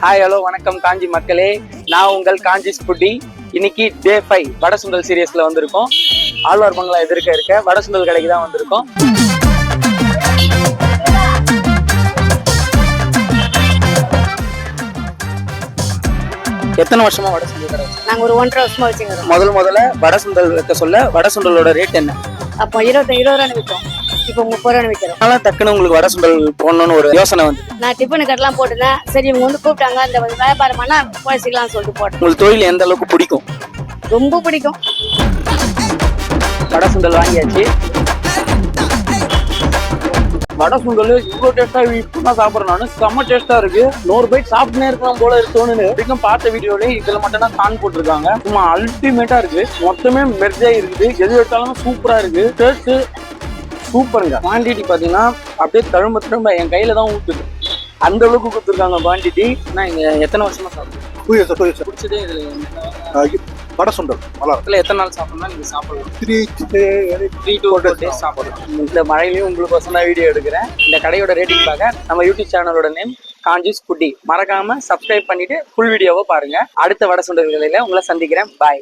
Hi hello வணக்கம் காஞ்சி மக்களே, நான் உங்கள் காஞ்சி ஸ்புட்டி. இன்னைக்கு டே 5 வட சுண்டல் சீரியஸ்ல வந்திருக்கோம். ஆழ்வார் பங்களா எதிர்க்க இருக்க வட சுண்டல் கடைக்கு தான் வந்திருக்கோம். எத்தனை வருஷமா வட சுண்டல் கடை? நாங்க ஒரு 1.5 வருஷமா வச்சுக்கிறோம். முதல்ல வட சுண்டல் வைக்க சொல்ல வட சுண்டலோட ரேட் என்ன? அப்போ 20 ரூபா விற்கும், இப்போ 30 ரூபா விற்கிறோம். அதனால டக்குன்னு உங்களுக்கு வட சுண்டல் போடணும்னு ஒரு யோசனை வந்து? நான் டிஃபனு கட்டெல்லாம் போட்டுனேன். சரி இவங்க வந்து கூப்பிட்டாங்க, அந்த வியாபாரம் பண்ணா பேசிக்கலாம்னு சொல்லிட்டு போட்டேன். உங்களுக்கு தொழில் எந்த அளவுக்கு பிடிக்கும்? ரொம்ப பிடிக்கும். வட சுண்டல் வாங்கியாச்சு. வட சுண்டல் இவ்வளோ டேஸ்டா இப்பதான் சாப்பிட்றேன். நான் செம்ம டேஸ்டா இருக்கு. 100 பைட் சாப்பிட்டுனே இருக்கலாம் போல இருக்குன்னு வரைக்கும் பார்த்த வீடியோல இதுல மட்டும் தான் கான் போட்டிருக்காங்க. சும்மா அல்டிமேட்டா இருக்கு. மொத்தமே மெர்ஜா இருக்குது. எது எடுத்தாலும் சூப்பரா இருக்கு. டேஸ்ட் சூப்பருங்க. குவான்டிட்டி பாத்தீங்கன்னா அப்படியே தழும்ப என் கையில தான் ஊத்துது, அந்த அளவுக்கு கொடுத்துருக்காங்க குவான்டிட்டி. நான் இங்க எத்தனை வருஷமா சாப்பிடுறேன். பிடிச்சதே இதுல வட சுண்டல் நல்லா எத்தனை நாள் சாப்பிடணும் நீங்க சாப்பிடலாம்? 3 to 4 days சாப்பிடலாம். இந்த மழையிலையும் உங்களுக்கு நான் வீடியோ எடுக்கிறேன். இந்த கடையோட ரேட்டிங் பார்க்க நம்ம யூடியூப் சேனலோட நேம் காஞ்சி ஸ்புட்டி. மறக்காம சப்ஸ்கிரைப் பண்ணிட்டு ஃபுல் வீடியோவை பாருங்க. அடுத்த வட சுண்டல் கடையில உங்களை சந்திக்கிறேன். பாய்.